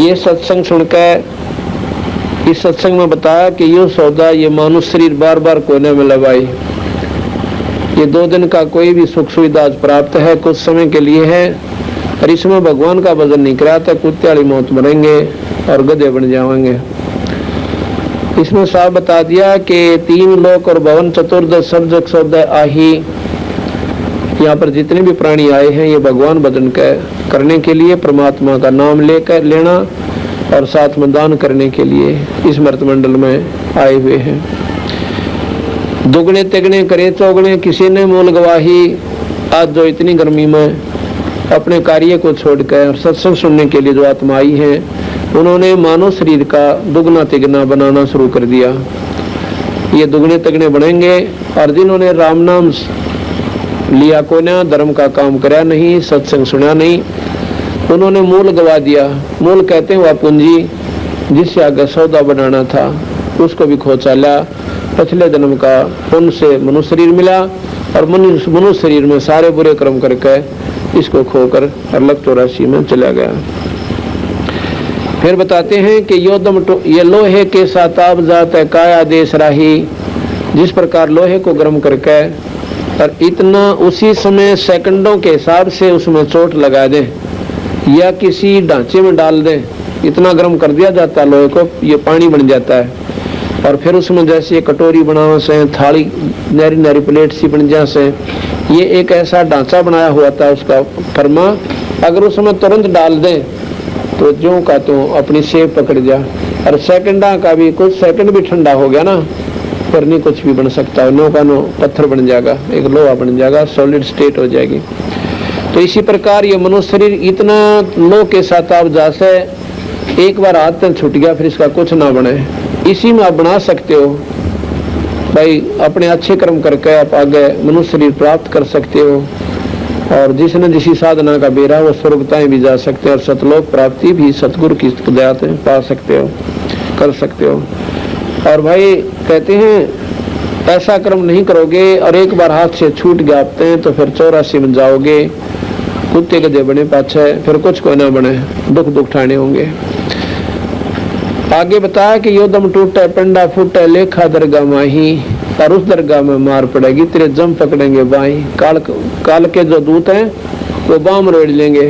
ये सत्संग सुनकर इस सत्संग में बताया कि यो सौदा ये मानुष शरीर बार बार कोने में लगाई, ये 2 दिन का कोई भी सुख सुविधा प्राप्त है, कुछ समय के लिए है, और इसमें भगवान का भजन नहीं करा तो कुत्ते वाली मौत मरेंगे और गधे बन जाएंगे। इसमें साफ बता दिया कि 3 लोक और भवन चतुर्दश सर्जक सौदा आही, यहाँ पर जितने भी प्राणी आए हैं ये भगवान भजन करने के लिए, परमात्मा का नाम लेकर लेना और साथ में दान करने के लिए इस मर्त मंडल में आए हुए हैं। दुगने तिगने करे चौगने, किसी ने मूल गवाही। आज जो इतनी गर्मी में अपने कार्य को छोड़कर सत्संग सुनने के लिए जो आत्मा आई है, उन्होंने मानव शरीर का दुगना तिगना बनाना शुरू कर दिया। ये दुगने तिगने बनेंगे, और जिन्होंने राम नाम लिया को ना, धर्म का काम कराया नहीं, सत्संग सुना नहीं, उन्होंने मूल गवा दिया। मूल कहते हैं वह पूंजी जिससे आगे सौदा बनाना था, उसको भी खो चाला। पिछले जन्म का पुण्य से मनुष्य शरीर मिला, और मनुष्य शरीर में सारे बुरे कर्म करके इसको खोकर अलग 84 में चला गया। फिर बताते हैं कि ये लोहे के साताब जात है काया देश राही, जिस प्रकार लोहे को गर्म करके और इतना उसी समय सेकंडों के हिसाब से उसमें चोट लगा दे या किसी ढांचे में डाल दे, इतना गर्म कर दिया जाता है लोहे को, ये पानी बन जाता है। और फिर उसमें जैसे कटोरी बनाने से, थाली नारी नारी प्लेट सी बन जा से, ये एक ऐसा ढांचा बनाया हुआ था उसका फरमा, अगर उसमें तुरंत डाल दें तो जो का तो अपनी सेब पकड़ जा। और सेकंडा का भी, कुछ सेकंड भी ठंडा हो गया ना, फिर नहीं कुछ भी बन सकता, नो का नो पत्थर बन जाएगा, एक लोहा बन जाएगा, सॉलिड स्टेट हो जाएगी। तो इसी प्रकार ये मनुष्य शरीर इतना लो के साथ आप जैसे एक बार हाथ तक छूट गया, फिर इसका कुछ ना बने। इसी में आप बना सकते हो भाई, अपने अच्छे कर्म करके आप आगे मनुष्य शरीर प्राप्त कर सकते हो, और जिसने जिसी साधना का बेरा वो स्वर्गताएं भी जा सकते हैं, और सतलोक प्राप्ति भी सतगुरु की दया से पा सकते हो, कर सकते हो। और भाई कहते हैं ऐसा कर्म नहीं करोगे और एक बार हाथ से छूट गया आपते तो फिर 84 में जाओगे, कुत्ते गधे बने पाछे, फिर कुछ कोई ना बने, दुख दुख ठाने होंगे। आगे बताया कि यो दम टूटे पंडा फूटे लेखा दरगाह माही, और उस दरगाह में मार पड़ेगी, तेरे जम पकड़ेंगे बाई। काल के जो दूत हैं वो बाम रोड़ लेंगे।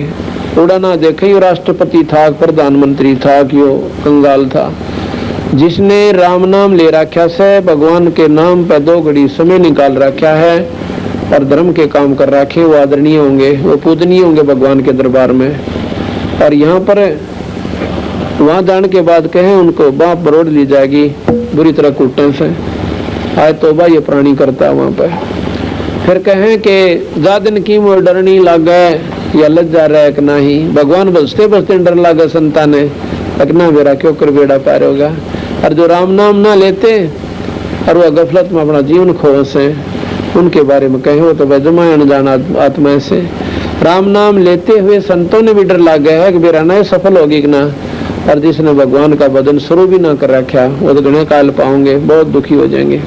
उड़ा ना देखे यो राष्ट्रपति था, प्रधानमंत्री था कि यो कंगाल था, जिसने राम नाम ले रखा से, भगवान के नाम पर 2 घड़ी समय निकाल रखा है और धर्म के काम कर रखे, वो आदरणीय होंगे, वो पूजनीय होंगे भगवान के दरबार में। और यहाँ पर वहां जाने के बाद कहें उनको बाप बरोड़ ली जाएगी बुरी तरह कूटने से। आए तौबा ये प्राणी करता है वहां पर। फिर कहें कि जादन की मोर डरनी लागे या लज्जा रहे कि नहीं, भगवान बसते बसते डर लागे संताने, लगना मेरा क्यों कर बेड़ा पार होगा। और जो राम नाम ना लेते और वह गफलत में अपना जीवन खोसे, उनके बारे में कहें वो तो बेजमा अनजान आत्मा से। राम नाम लेते हुए संतों ने भी डर लग गया है कि मेरा ना सफल होगी कि ना, और जिसने भगवान का भजन शुरू भी ना कर रखा वो तो गणे काल पाओगे, बहुत दुखी हो जाएंगे।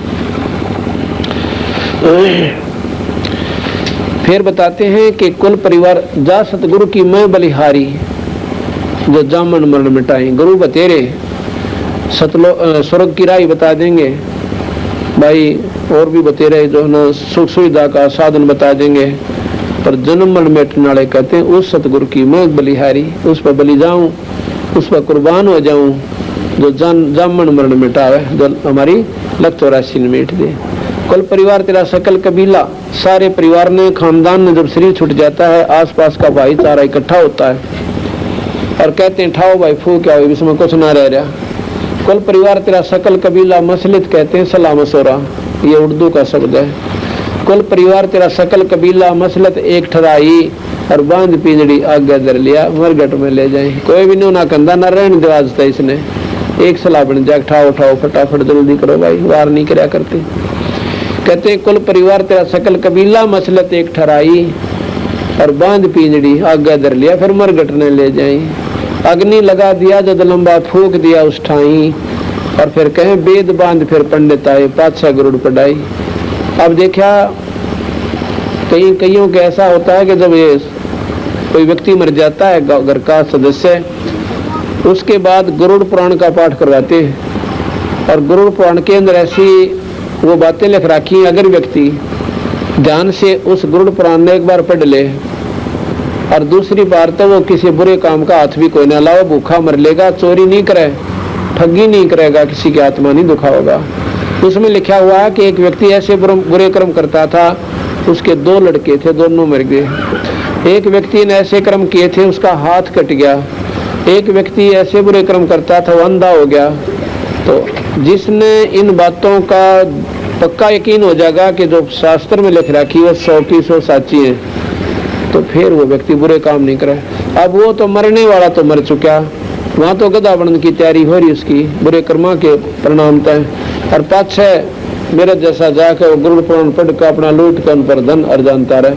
फिर बताते हैं कि कुल परिवार जा सतगुरु की मैं बलिहारी, जो जामन मरण मिटाई, गुरु बतेरे स्वर्ग की राह बता देंगे भाई, और भी बतेरे जो ना सुख सुविधा का साधन बता देंगे, पर जन्म मरण मिटने वाले कहते हैं उस सतगुरु की मैं बलिहारी, उस पर बलि जाऊं, उस पर कुर्बान हो जाऊं, जो जामन मरण मिटावे, जो हमारी लग 84 मिट दे। कुल परिवार तेरा सकल कबीला, सारे परिवार ने खानदान में जब शरीर छूट जाता है, आसपास का भाईचारा इकट्ठा होता है और कहते हैं ठाओ भाई फू क्या हो, इसमें कुछ ना रह रहा। कुल परिवार तेरा सकल कबीला, मसलित कहते हैं सलाह मशोरा, ये उर्दू का शब्द है। कुल परिवार तेरा सकल कबीला, मसलत एक ठहराई, और बांध पिंजड़ी आगे दर लिया, मरगट में ले जाए। कोई भी नहीं ना कंधा ना रहने दो, आज तक इसने एक सलाह बन जाए, ठाओ ठाओ फटाफट जल्दी करो भाई, वार नहीं कराया करते। कहते कुल परिवार तेरा सकल कबीला, मसलत एक ठहराई, और बांध पिंजड़ी आगे दर लिया, फिर मरगट ने ले जाए। अग्नि लगा दिया जद लंबा फूक दिया उस ठाई, और फिर कहे वेद बांध फिर पंडित आए, पातशाह गरुड़ पढ़ाई। अब देखा कईयों के ऐसा होता है कि जब ये कोई व्यक्ति मर जाता है घर का सदस्य, उसके बाद गरुड़ पुराण का पाठ करवाते हैं। और गरुड़ पुराण के अंदर ऐसी वो बातें लिख रखी, अगर व्यक्ति ध्यान से उस गरुड़ पुराण में एक बार पढ़ ले और दूसरी बार तो वो किसी बुरे काम का हाथ भी कोई ना लाओ, भूखा मर लेगा, चोरी नहीं करे, ठगी नहीं करेगा, किसी की आत्मा नहीं दुखाओगा। उसमें लिखा हुआ है कि एक व्यक्ति ऐसे बुरे कर्म करता था, उसके 2 लड़के थे, दोनों मर गए। एक व्यक्ति ने ऐसे कर्म किए थे, उसका हाथ कट गया। एक व्यक्ति ऐसे बुरे कर्म करता था, वो अंधा हो गया। तो जिसने इन बातों का पक्का यकीन हो जाएगा कि जो शास्त्र में लिख रखी है 100% साची है, तो फिर वो व्यक्ति बुरे काम नहीं करे। अब वो तो मरने वाला तो मर चुका, वहां तो गधा बनने की तैयारी हो रही उसकी बुरे कर्मा के परिणाम तय। और पाछे मेरे जैसा जाकर गरुड़ पुराण पढ़ कर अपना लूट कर उन पर धन अर्जनता रहे।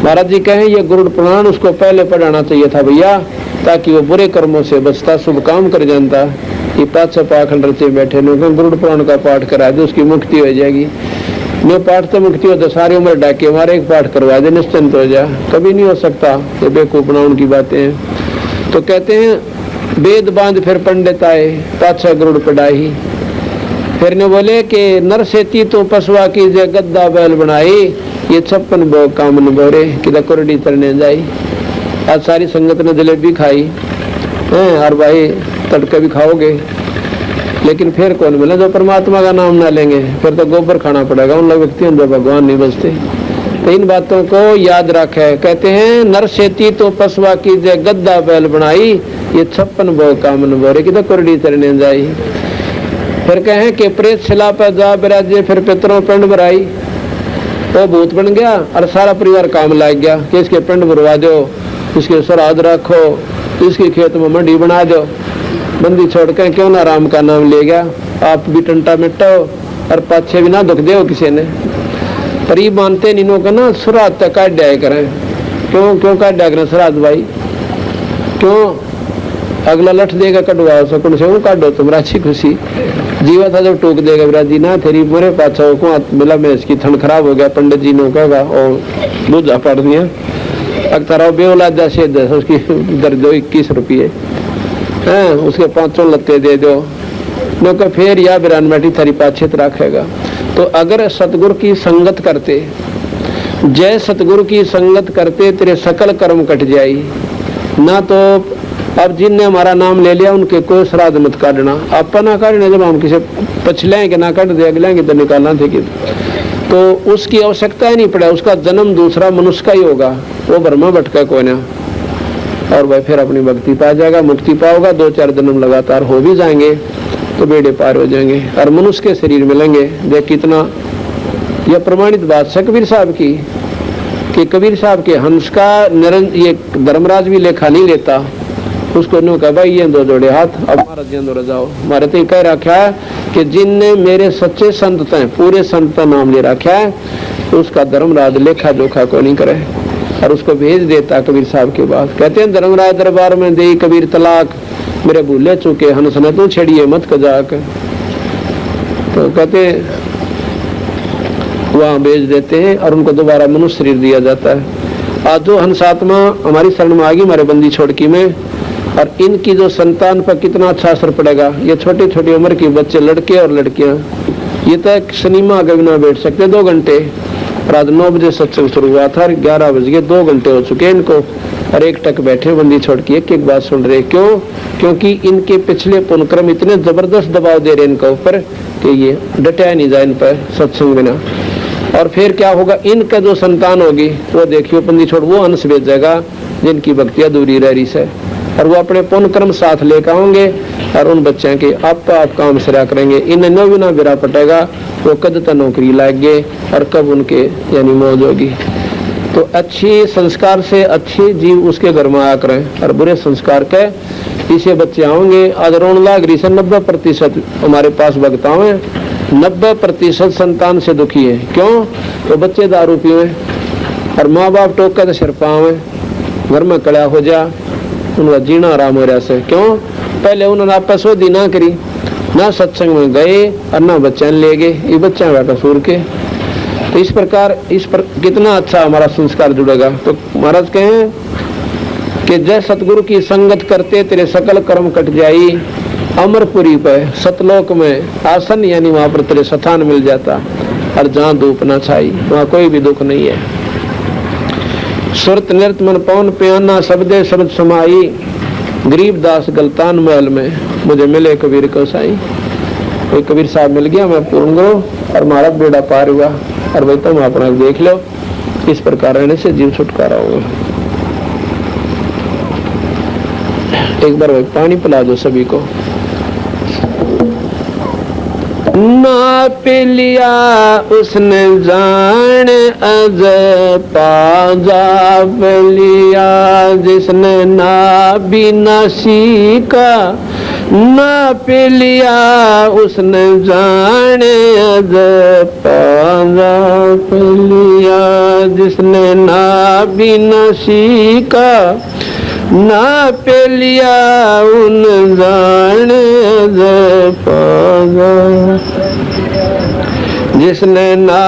महाराज जी कहें ये गरुड़ पुराण उसको पहले पढ़ाना चाहिए था भैया, ताकि वो बुरे कर्मों से बचता, शुभ काम कर जानता। ये पाछे पाखंड रचे बैठे लोग गरुड़ पुराण का पाठ करा दे, उसकी मुक्ति हो जाएगी। मैं पाठ तो मुक्ति हो तो सारी उम्र डाके हमारे एक पाठ करवा दे, निश्चिंत हो जा। कभी नहीं हो सकता, ये बेवकूफना उनकी बातें हैं। तो कहते हैं वेद बांध फिर पंडित आए, पाछा गरुड़ पढ़ाई। फिर ने बोले कि नर सेती तो पशुआ की जे गद्दा बैल बनाई, ये 56 भोग काम न बोरे कि कुरडी तरने जाई। आज सारी संगत ने जलेबी खाई और भाई तड़के भी खाओगे, लेकिन फिर कौन मिला जो परमात्मा का नाम ना लेंगे, फिर तो गोबर खाना पड़ेगा उन लोग व्यक्तियों जो भगवान नहीं बचते। तो इन बातों को याद रखे। कहते हैं नर सेती तो पशुआ की जे गद्दा बैल बनाई, ये 56 भोग काम न बोरे कि कुरडी तरने जाई। फिर कहें कि प्रेत शिला पर जा बिराजे, फिर पितरों पिंड भराई। वो भूत बन गया और सारा परिवार काम लाग गया कि इसके पिंड भरवा दो, इसके श्राद्ध रखो, इसके खेत में मंडी बना दो। बंदी छोड़ के क्यों ना राम का नाम ले गया, आप भी टंटा मिटाओ और पाछे भी ना दुख दे किसी ने। पर ये मानते नहीं को ना श्राद्ध तक काट दिया करें। क्यों काट दिया करें श्राद्ध भाई? क्यों? अगला लठ देगा कटवाओ सकून से वो काटो, तुम अच्छी खुशी जीवा था जब टोक देगा विराजी ना तेरी मोरे पाछा को मिला में इसकी ठंड खराब हो गया। पंडित जी ने कहा और दूध पड़ दिया अक्तरा बेौलाद से उसकी दर दो 21 रुपये है, उसके 5 लत्ते दे दो न को फिर या बिरान बैठी थारी पाछे रखेगा। तो अगर सतगुरु की संगत करते, जय सतगुरु की संगत करते, तेरे सकल कर्म कट जाई ना। तो अब जिनने हमारा नाम ले लिया उनके कोई श्राद्ध मत काटना, आपा ना काटना। जब हम किसी पछलेंगे ना काट दे अगलेंगे तो निकालना थे कि तो उसकी आवश्यकता ही नहीं पड़ा। उसका जन्म दूसरा मनुष्य का ही होगा, वो भरमा भटका कोई ना, और वह फिर अपनी भक्ति पा जाएगा, मुक्ति पाओगा। 2-4 जन्म लगातार हो भी जाएंगे तो बेड़े पार हो जाएंगे और मनुष्य के शरीर मिलेंगे। देख कितना यह प्रमाणित बात है कबीर साहब की कि कबीर साहब के हंस का ये धर्मराज भी लेखा नहीं लेता। उसको नो कहा भाई ये 2 जोड़े हाथ, अब हमारा जिंदो जाओ। हमारे तो कह रखा है कि जिनने मेरे सच्चे संत हैं, पूरे संत का नाम ले रखा है, तो उसका धर्मराज लेखा जोखा को नहीं करे और उसको भेज देता कबीर साहब के बाद। कहते हैं धर्मराज दरबार में दे कबीर तलाक, मेरे भूले चुके हंस ने तू छेड़िए मत कजाक। तो कहते वहां भेज देते हैं और उनको दोबारा मनुष्य शरीर दिया जाता है। आज जो हंस आत्मा हमारी शरण में आ गई हमारे बंदी छोड़की में, और इनकी जो संतान पर कितना अच्छा असर पड़ेगा। ये छोटी छोटी उम्र के बच्चे, लड़के और लड़कियां, ये तो एक सिनेमा आगे भी ना बैठ सकते 2 घंटे। रात 9 बजे सत्संग शुरू हुआ था, 11 बज गए, 2 घंटे हो चुके इनको, और एक टक बैठे बंदी छोड़ के एक बात सुन रहे। क्यों? क्योंकि इनके पिछले पुनक्रम इतने जबरदस्त दबाव दे रहे इनके ऊपर कि ये डटा नहीं जाए इन पर सत्संग बिना। और फिर क्या होगा, इनका जो संतान होगी वो देखियो बंदी छोड़ वो अंश भेजेगा जिनकी भक्ति अधूरी रह रही है, और वो अपने पुण्य कर्म साथ लेकर आएंगे और उन बच्चों के आप काम सिरा करेंगे। इन्हें नो बिना बिरा पटेगा, वो कद तक नौकरी लाएंगे और कब उनके यानी मौज होगी। तो अच्छी संस्कार से अच्छे जीव उसके घर में आया करें, और बुरे संस्कार के इसे बच्चे आओगे। आज रोन लाग रही से 90% हमारे पास भक्ताओं है, 90% संतान से दुखी है। क्यों? तो बच्चे दारू पिए और माँ बाप टोक के सिर पावे, घर में कड़ा हो जा, उनका जीना आराम हो रहा से। क्यों? पहले उन्होंने आप सोधी ना करी, ना सत्संग में गए और ना बच्चे ले गए, ये बच्चा का कसूर के। तो इस प्रकार कितना अच्छा हमारा संस्कार जुड़ेगा। तो महाराज कहें कि जय सतगुरु की संगत करते तेरे सकल कर्म कट जाई। अमरपुरी पे सतलोक में आसन यानी वहां पर तेरे स्थान मिल जाता, और जहां धूप न छाई वहां कोई भी दुख नहीं है। सुरत नृत मन पवन प्याना शब्दे शब्द समाई, गरीबदास गलतान महल में मुझे मिले कबीर को साई। कोई कबीर साहब मिल गया, मैं पूर्ण गुरु और हमारा बेड़ा पार हुआ, और भाई तुम अपना देख लो। इस प्रकार रहने से जीव छुटकारा होगा। एक बार भाई पानी पिला दो सभी को। ना पी लिया उसने जान अज पाजा लिया, जिसने ना भी ना सीखा। ना पी लिया उसने जान अज पाजा लिया, जिसने ना भी ना सीखा। ना पे लिया उन जान पागा, जिसने ना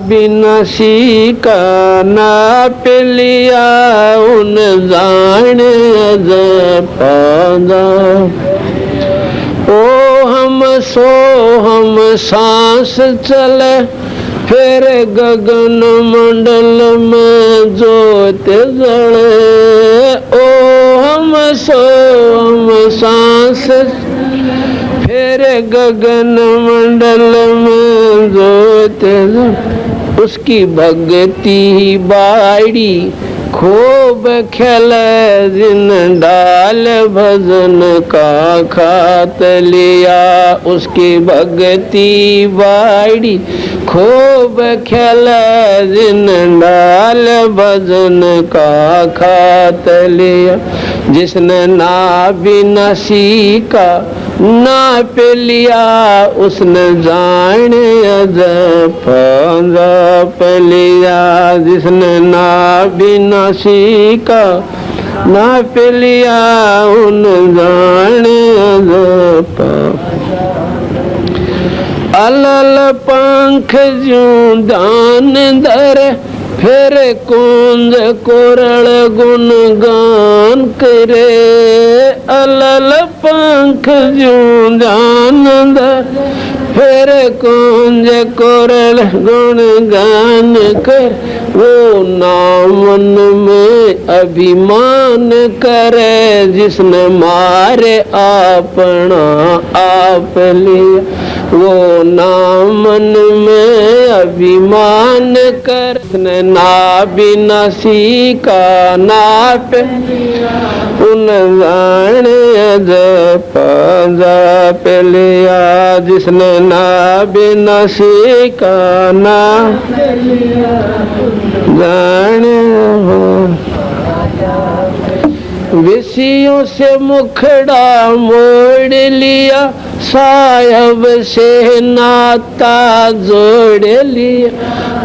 भी न सीखा। ना पे लिया उन जान पागा। ओ हम सो हम सांस चले, फिर गगन मंडल में ज्योत जले। ओ हम सो हम सांस, फिर गगन मंडल में ज्योत जले। उसकी भक्ति बाड़ी खूब खेले, जिन डाल भजन का खात लिया। उसकी भक्ति बाड़ी खूब खेले, जिन डाल भजन का खात लिया। जिसने ना भी न सीखा ना पे लिया, उसने जान जप लिया। जिसने ना भी न सीखा ना पे लिया, उन जान जप। अलल पंख ज्यों दान धर, फिर कुंज कोरल गुण गान करे। अलल पंख ज्यों दान धर, फिर कुंज कोरल गुण गान कर। वो नाम मन में अभिमान करे, जिसने मारे अपना आप लिया। वो नाम मन में अभिमान कर, ना भी न सीखा ना पे उन जान जप लिया। जिसने ना भी न सीखा ना जान। विषयों से मुखड़ा मोड़ लिया, साहब से नाता जोड़ लिया।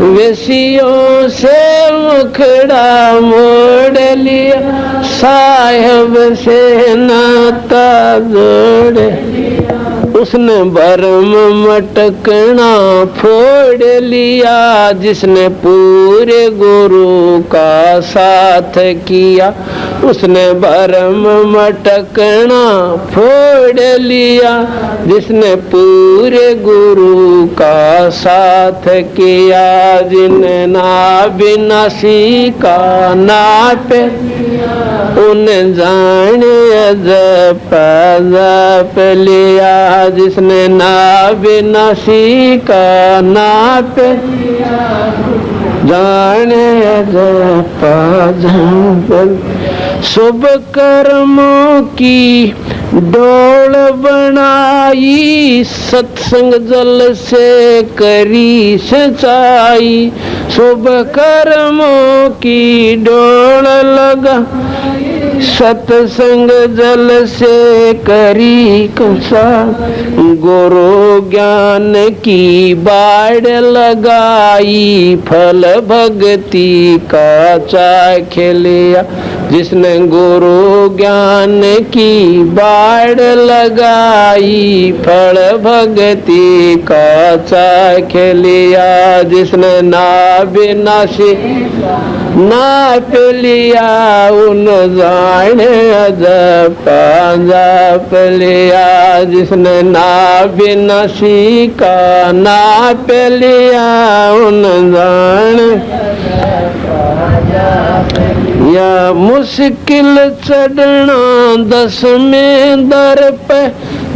विषयों से मुखड़ा मोड़ लिया, साहब से नाता जोड़ लिया। उसने भरम मटकना फोड़ लिया, जिसने पूरे गुरु का साथ किया। उसने भरम मटकना फोड़ लिया, जिसने पूरे गुरु का साथ किया। जिन्हें ना बिना सीखा ना पे उन जान जप लिया। जिसने ना बिना सीखा ना पे जाने जप। शुभ कर्मों की डोल बनाई, सत्संग जल से करी सच्चाई। शुभ कर्मों की डोल लगा, सत्संग जल से करी कसा। गुरु ज्ञान की बाढ़ लगाई, फल भक्ति का चाख लिया। जिसने गुरु ज्ञान की बाढ़ लगाई, फल भक्ति का चाख लिया। जिसने नाविनाशी नाप लिया, उन जाने अजब जाप लिया। जिसने नाविनाशी का नाप लिया, उन जाने या मुश्किल चढ़ना 10वें दर पे,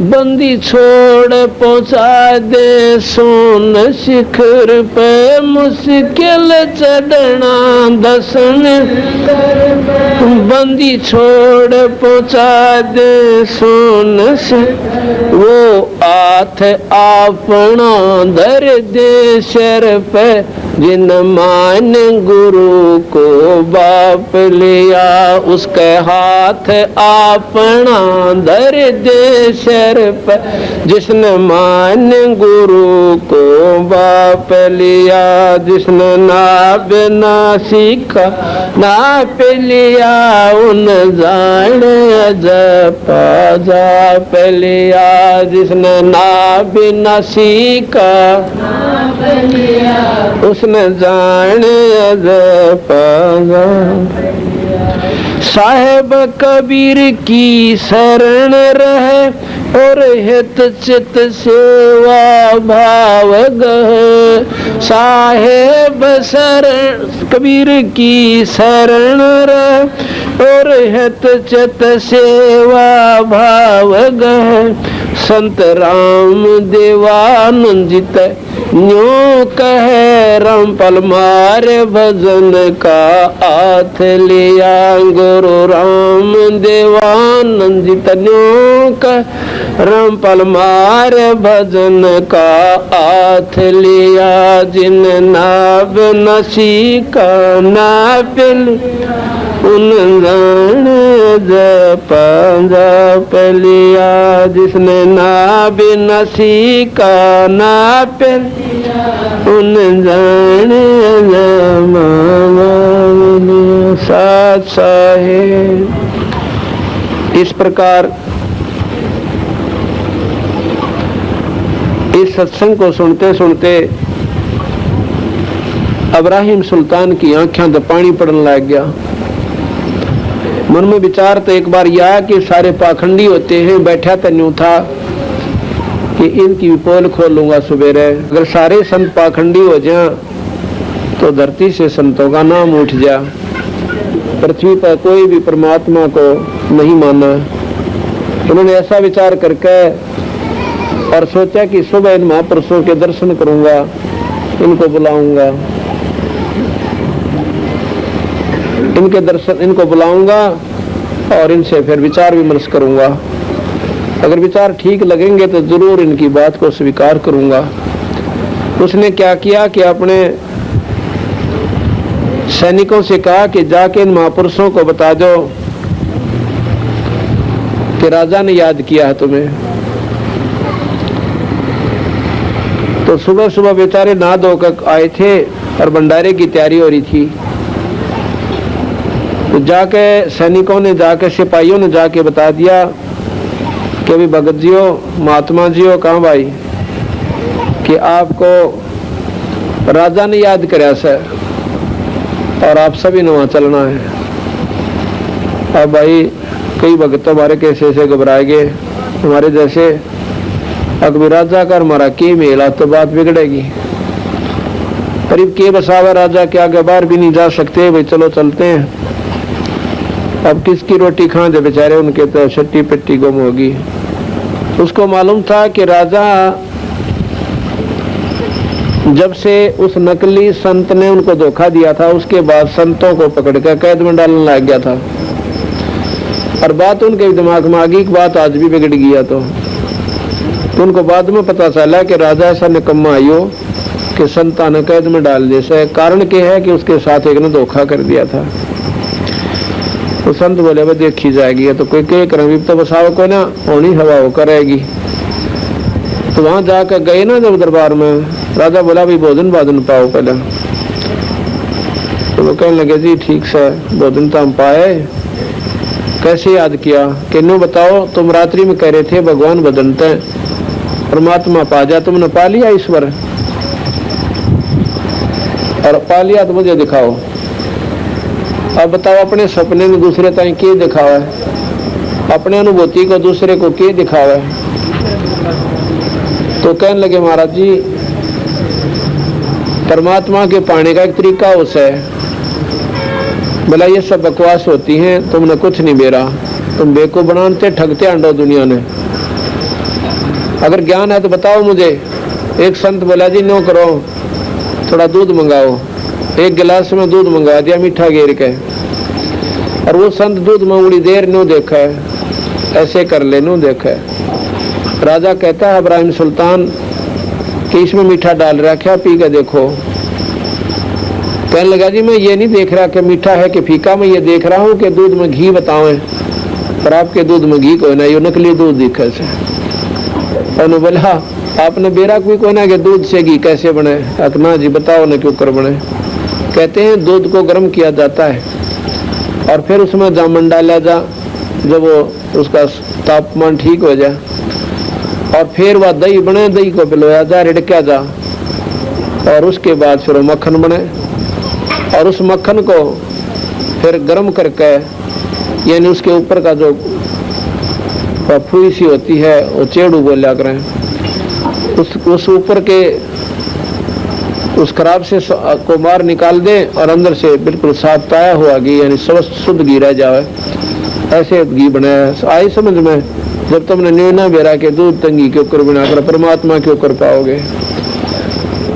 बंदी छोड़ पहुंचा दे सोन शिखर पे। मुश्किल चढ़ना 10वें बंदी छोड़ पहुंचा दे सोन से। वो हाथ अपना धर दे सर पे, जिन मान गुरु को बाप लिया। उसके हाथ अपना धर दे सर पर, जिसने मान गुरु को बाप लिया। जिसने नाप ना सीखा नाप लिया, उन जाने जप जाप लिया। जिसने नाप ना सीखा उसने जाने जप साहेब कबीर की शरण रहे, और हित चित सेवा भाव गह। साहेब शरण कबीर की शरण रहे, और हित चित सेवा भाव गह। संत राम देवानंद जी न्यों कहे, रामपाल मारे भजन का हाथ लिया। गुरु राम देवानंद जी न्यों कहे, रामपाल मारे भजन का हाथ लिया। जिन नाव नसी का नापिल, उन जाने जप जप लिया। जिसने नाभ नसी का नापिल, उन जाने साथ साहेब। इस प्रकार इस सत्संग को सुनते सुनते इब्राहिम सुल्तान की आंखें तो पानी पड़ने लग गया। मन में विचार तो एक बार यह कि सारे पाखंडी होते हैं, बैठा तो न्यू था कि इनकी पोल खोलूंगा सवेरे। अगर सारे संत पाखंडी हो जाए तो धरती से संतों का नाम उठ जा। पृथ्वी पर कोई भी परमात्मा को नहीं माना। उन्होंने ऐसा विचार करके और सोचा कि सुबह इन महापुरुषों के दर्शन करूंगा, इनको बुलाऊंगा, इनके दर्शन इनको बुलाऊंगा और इनसे फिर विचार विमर्श करूंगा। अगर विचार ठीक लगेंगे तो जरूर इनकी बात को स्वीकार करूंगा। उसने क्या किया कि अपने सैनिकों से कहा कि जाके इन महापुरुषों को बता दो कि राजा ने याद किया है तुम्हें। तो सुबह सुबह बेचारे नहा धोकर आए थे और भंडारे की तैयारी हो रही थी। तो जाके सैनिकों ने जाके सिपाहियों ने जाके बता दिया कि अभी भगत जियो महात्मा जियो कहाँ भाई कि आपको राजा ने याद कराया सर और आप सभी ने वहां चलना है। अब भाई कई भगत हमारे कैसे से घबराए गए हमारे जैसे, अकबर राजा का हमारा के मेला तो बात बिगड़ेगी। करीब के बसावा राजा के आगे बाहर भी नहीं जा सकते, भाई चलो चलते हैं। अब किसकी रोटी खां दे बेचारे, उनके तो छट्टी पिट्टी गुम होगी। उसको मालूम था कि राजा जब से उस नकली संत ने उनको धोखा दिया था उसके बाद संतों को पकड़कर कैद में डालने लग गया था। और बात उनके दिमाग में आ गई कि बात आज भी बिगड़ गया। तो उनको बाद में पता चला कि राजा ऐसा निकम्मा आयो कि संता ने कैद में डाल दिया। कारण क्या है कि उसके साथ एक ने धोखा कर दिया था। तो संत बोले वह देखी जाएगी, तो कोई कह कर तो बसाओ को ना होनी हवा हो करेगी। तो वहां जाकर गए ना जब दरबार में, राजा बोला भाई भोजन बाजन पाओ पहले। तो वो कहने लगे जी ठीक से भोजन तो हम पाए कैसे याद किया कि नो बताओ, तुम रात्रि में कह रहे थे भगवान बदलते हैं, परमात्मा पा जा, तुमने पा लिया ईश्वर, और पा लिया तो मुझे दिखाओ। अब बताओ अपने सपने में दूसरे ताई के दिखावा है, अपने अनुभूति को दूसरे को के दिखावा है। तो कहने लगे महाराज जी, परमात्मा के पाने का एक तरीका उसे है, बोला ये सब बकवास होती हैं, तुमने कुछ नहीं बेरा, तुम बेको बनाते ठगते अंडो दुनिया ने। अगर ज्ञान है तो बताओ मुझे। एक संत बोला जी नो करो, थोड़ा दूध मंगाओ। एक गिलास में दूध मंगा दिया मीठा घेर के, और वो संत दूध में बड़ी देर नो देखा है, ऐसे कर ले नो देखा है। राजा कहता है इब्राहिम सुल्तान कि इसमें मीठा डाल रखा, पी के देखो। कहने लगा जी मैं ये नहीं देख रहा कि मीठा है कि फीका, मैं ये देख रहा हूँ कि दूध में घी बताओ, पर आपके दूध में घी कोई ना, ये नकली दूध दिखे से। उन्होंने बोला आपने बेरा कोई कोई ना कि दूध से घी कैसे बने? अकना जी बताओ ना क्यों कर बने। कहते हैं दूध को गर्म किया जाता है और फिर उसमें जामुन डाला जा, जब वो उसका तापमान ठीक हो जाए, और फिर वह दही बने, दही को पिलोया जा, रिड़का जा, और उसके बाद फिर वो मक्खन बने, और उस मक्खन को फिर गर्म करके, यानी उसके ऊपर का जो फूई सी होती है वो चेड़ू बोला करें, उस ऊपर के उस खराब से को मार निकाल दे, और अंदर से बिल्कुल साफ ताया हुआ घी, यानी शुद्ध घी रह जाए, ऐसे घी बनाया। आई समझ में? जब तुमने न्यूना बेरा के दूध तंगी के ऊपर बनाकर परमात्मा के ऊपर पाओगे।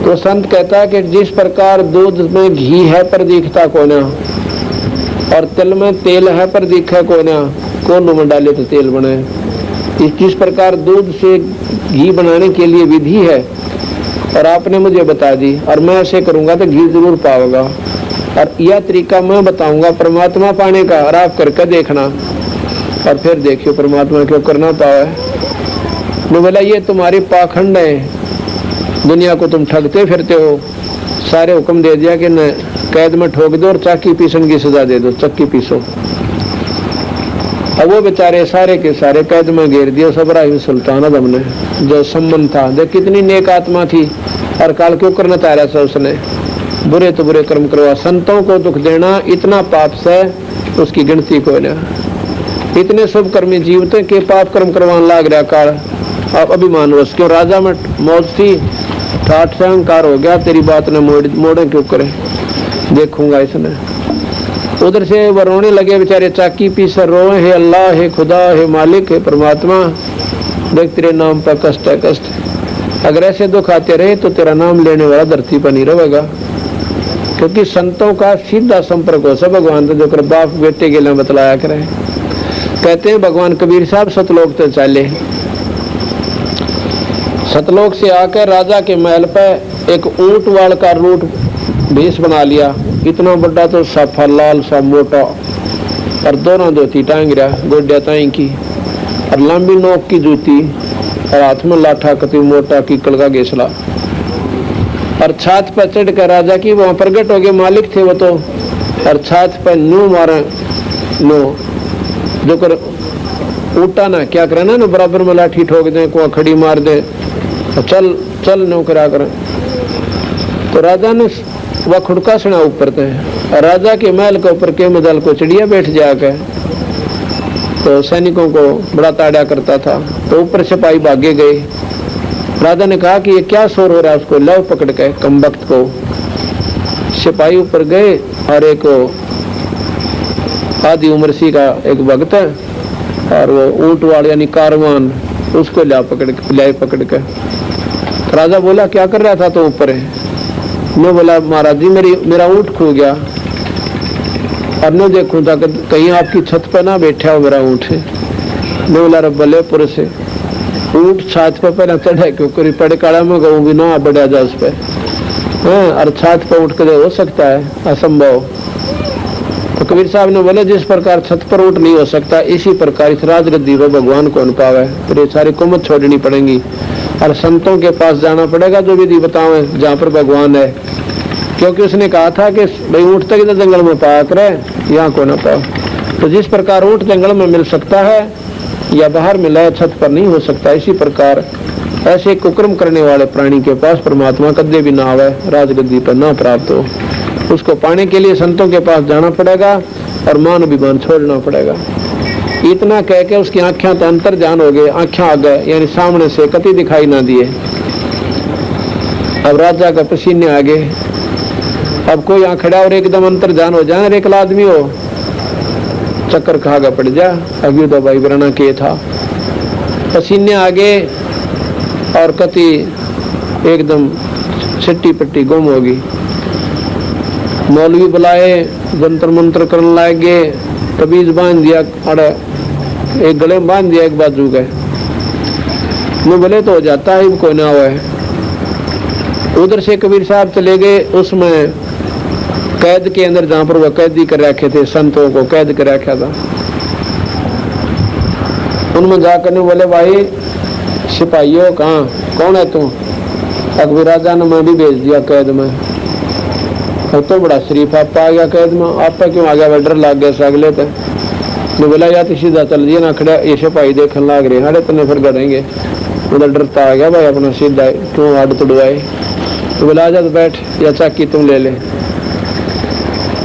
तो संत कहता है कि जिस प्रकार दूध में घी है पर दिखता को ना, और तिल में तेल है पर दिखा को ना, कोल्हू में डाले तो तेल बने। जिस प्रकार दूध से घी बनाने के लिए विधि है और आपने मुझे बता दी, और मैं ऐसे करूंगा तो घी जरूर पाओगा, और यह तरीका मैं बताऊंगा परमात्मा पाने का, और आप करके देखना, और फिर देखियो परमात्मा क्यों करना पावे। मैं बोला ये तुम्हारी पाखंड है, दुनिया को तुम ठगते फिरते हो। सारे हुक्म दे दिया कि न कैद में ठोक दो और चाकी पीसन की सजा दे दो, चक्की पीसो। अब वो बेचारे सारे के सारे कैद में घेर दिए सब इब्राहिम सुल्तान आदम ने, जो संबंध था। देख कितनी नेक आत्मा थी, और काल क्यों करना चाह रहा था उसने, बुरे तो बुरे कर्म करवा। संतों को दुख देना इतना पाप से उसकी गिनती को ना, इतने शुभ कर्मी जीवते के पाप कर्म करवाने लाग रहा काल। अब अभिमान वश क्यों, राजा में मौत थी, ठाठ से अहंकार हो गया, तेरी बात ने मोड़े क्यों करे, देखूंगा इसने। उधर से वो रोने लगे बेचारे, चाकी पीसर रोए, हे अल्लाह, हे खुदा, हे मालिक, हे परमात्मा, देख तेरे नाम पर कष्ट है कष्ट। अगर ऐसे दुख आते रहे तो तेरा नाम लेने वाला धरती पर नहीं रहेगा, क्योंकि संतों का सीधा संपर्क हो सब भगवान से, जो कर बाप बेटे के लिए बतलाया करे। कहते हैं भगवान कबीर साहब सतलोक से चले, सतलोक से आकर राजा के महल पर एक ऊंट वाल का रूट भेष बना लिया, इतना बड़ा तो सफा लाल सा मोटा, और दोनों धोती टांग रहा गोड्या ताई की, और लंबी नोक की जूती, और हाथ में लाठा कति मोटा कीकड़ का गेसला, और छात पर चढ़ कर राजा की वहां प्रगट हो गए, मालिक थे वो तो, और छात पर न्यू मारे नो, जो कर उठा ना क्या करे ना, बराबर में लाठी ठोक दे, को खड़ी मार दे, चल चल नो करा कर। तो राजा ने वह खुड़का सुना ऊपर थे, राजा के महल के ऊपर के मदल को चिड़िया बैठ जाकर, तो सैनिकों को बड़ा ताड़ा करता था। तो ऊपर सिपाही भागे गए, राजा ने कहा कि ये क्या शोर हो रहा है, उसको लव पकड़ के कमबख्त को। सिपाही ऊपर गए, और एक आधी उम्र सी का एक भक्त है, और वो ऊंट वाले यानी कारवान, उसको ला पकड़ के। राजा बोला क्या कर रहा था? तो ऊपर है। मैं बोला महाराज जी मेरा ऊंट खो गया, और मैं देखूं था कहीं आपकी छत पर ना बैठा हो मेरा ऊंट है। मैं बोला रब्बले पुर से ऊंट छत पर पहले चढ़े, क्योंकि पड़े काड़ा में गऊ भी ना बढ़ा जा उस पर, और छत पर उठ कर हो सकता है, असंभव। तो कबीर साहब ने बोले जिस प्रकार छत पर उठ नहीं हो सकता, इसी प्रकार इस राजगद्दी पर भगवान कौन पावे, फिर ये सारी कुमत छोड़नी पड़ेगी, और संतों के पास जाना पड़ेगा जो विधि बतावे जहाँ पर भगवान है। क्योंकि उसने कहा था कि भाई ऊँट तक इधर जंगल में पाया करे, यहाँ को ना पाओ। तो जिस प्रकार ऊंट जंगल में मिल सकता है या बाहर मिला छत पर नहीं हो सकता, इसी प्रकार ऐसे कुकर्म करने वाले प्राणी के पास परमात्मा कदे भी ना आवे, राजगद्दी पर ना प्राप्त हो। उसको पाने के लिए संतों के पास जाना पड़ेगा और मान अभिमान छोड़ना पड़ेगा। इतना कह के उसकी आंखें तो अंतर जान हो गए, आंखें आ गए, यानी सामने से कति दिखाई ना दिए। अब राजा का पसीने आ गए। अब कोई यहाँ खड़ा और एकदम अंतर जान हो जाए, एक आदमी हो चक्कर खागा पड़ जा। अभी तो भाई बरना के था, पसीने आ गए और कति एकदम छिट्टी पट्टी गुम होगी। मौलवी बुलाए, जंतर मंत्र करने लगे, तबीज बांध दिया, अरे एक गले में बांध दिया, एक बाजू गए मैं बोले तो हो जाता है, कोई ना हुआ है। उधर से कबीर साहब चले गए, उसमें कैद के अंदर जहां पर वह कैदी कर रखे थे, संतों को कैद कर रखा था, उनमें जाकर बोले भाई सिपाहियों कहाँ, कौन है तू? अकबर राजा ने मैं भी भेज दिया कैद में। तो बड़ा शरीफ आप आ गया कैद में, आप क्यों आ गया? डर लग गया अगले थे। मैं बोला या तो सीधा चल दिया ना, खड़ा ये सिपाही देखने लग रहे, अरे तने फिर गड़ेंगे। उधर डरता आ गया भाई अपना सीधा क्यों हाथ तुड़वाए। तो बोला जा तो बैठ, या चाकी तुम ले ले,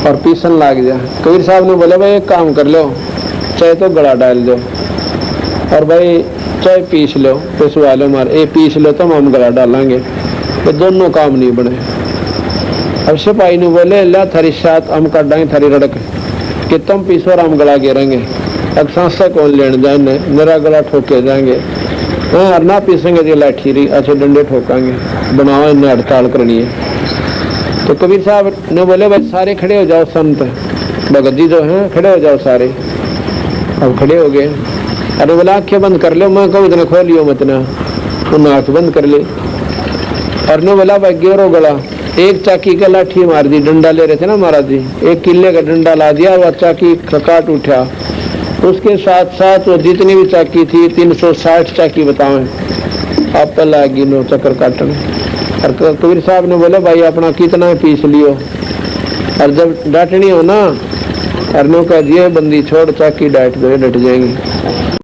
और पीसन लाग जा। कबीर साहब ने बोले भाई एक काम कर लो, चाहे तो गला डाल दो और भाई चाहे पीस लो, पिसवा लो मारे, पीस लो तो हम गला डालेंगे, तो दोनों काम नहीं बने। अब सिपाही ने बोले ला थारी साथ हम कर देंगे थारी रड़क कि तुम पीसो और हम गला गिरेंगे। अब सांसा कौन लेने जाए, मेरा गला ठोके जाएंगे, और ना पीसेंगे तो लाठी रही अच्छे डंडे ठोकांगे, बनाओ इन्हें हड़ताल करनी है। तो कबीर साहब ने बोले भाई सारे खड़े हो जाओ, संत भगत जी जो हैं खड़े हो जाओ सारे। अब खड़े हो गए। अरे बोला आंखें बंद कर लो, मैं कहूँ इतने खोलियो मत ना, उन्हें आंख बंद कर ली। और ने बोला भाई गिरो गला, एक चाकी का लाठी मार दी, डंडा ले रहे थे ना महाराज जी, एक किले का डंडा ला दिया, वह चाकी काट उठा। उसके साथ साथ वो जितनी भी चाकी थी 360 चाकी बताओ आप पर लागी नो चक्कर काटन। और कबीर साहब ने बोले भाई अपना कितना पीस लियो, और जब डांटनी हो ना, और नो कह दिए बंदी छोड़ चाकी डांट दो, डट जाएंगी।